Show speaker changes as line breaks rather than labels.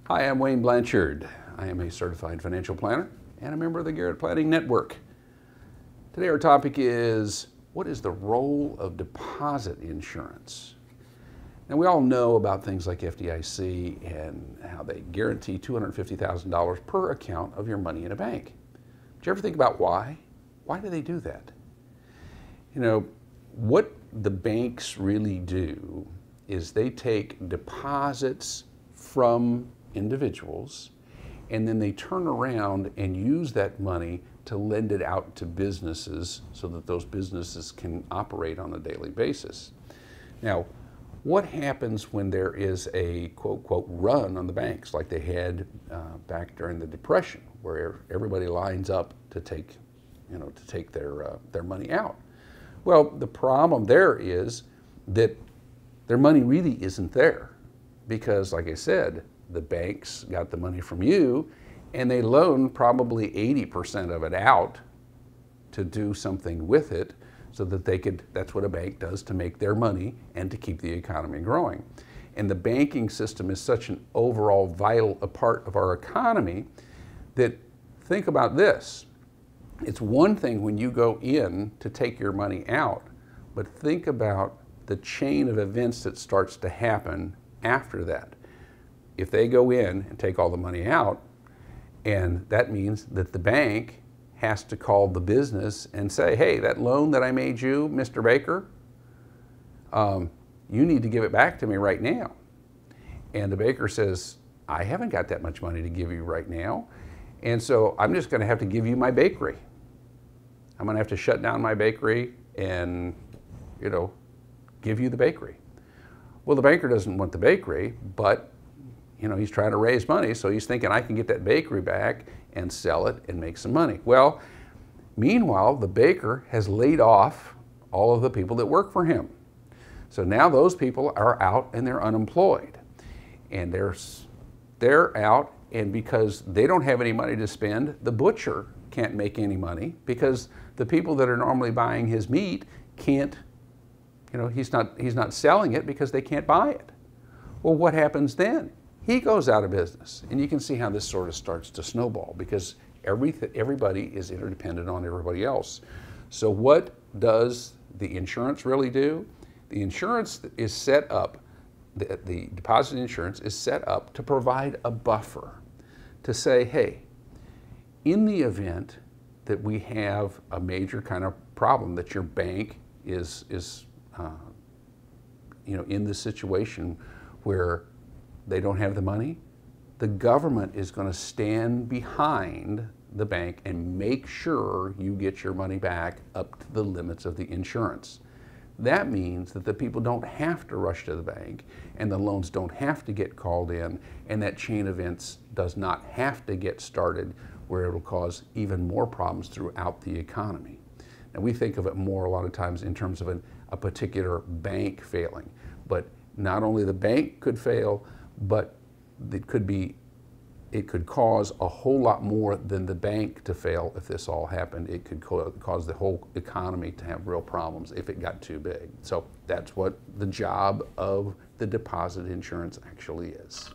Hi, I'm Wayne Blanchard. I am a certified financial planner and a member of the Garrett Planning Network. Today our topic is, what is the role of deposit insurance? Now we all know about things like FDIC and how they guarantee $250,000 per account of your money in a bank. Did you ever think about why? Why do they do that? You know, what the banks really do is they take deposits from individuals and then they turn around and use that money to lend it out to businesses so that those businesses can operate on a daily basis. Now, what happens when there is a quote run on the banks like they had back during the Depression, where everybody lines up to take their money out? Well, the problem there is that their money really isn't there because, like I said, the banks got the money from you and they loan probably 80% of it out to do something with it so that they could, that's what a bank does to make their money and to keep the economy growing. And the banking system is such an overall vital part of our economy that, think about this. It's one thing when you go in to take your money out, but think about the chain of events that starts to happen after that. If they go in and take all the money out, and that means that the bank has to call the business and say, hey, that loan that I made you, Mr. Baker, you need to give it back to me right now. And the baker says, I haven't got that much money to give you right now, and so I'm just going to have to give you my bakery. I'm going to have to shut down my bakery and, give you the bakery. Well, the banker doesn't want the bakery, but he's trying to raise money, so he's thinking I can get that bakery back and sell it and make some money. Well, meanwhile, the baker has laid off all of the people that work for him. So now those people are out and they're unemployed. And they're out, and because they don't have any money to spend, the butcher can't make any money because the people that are normally buying his meat can't, he's not selling it because they can't buy it. Well, what happens then? He goes out of business, and you can see how this sort of starts to snowball because everybody is interdependent on everybody else. So what does the insurance really do? The insurance is set up, the deposit insurance is set up to provide a buffer to say, hey, in the event that we have a major kind of problem, that your bank is in this situation where they don't have the money, the government is going to stand behind the bank and make sure you get your money back up to the limits of the insurance. That means that the people don't have to rush to the bank and the loans don't have to get called in, and that chain of events does not have to get started where it will cause even more problems throughout the economy. Now, we think of it more a lot of times in terms of a particular bank failing, but not only the bank could fail, but it could cause a whole lot more than the bank to fail if this all happened. It could cause the whole economy to have real problems if it got too big. So that's what the job of the deposit insurance actually is.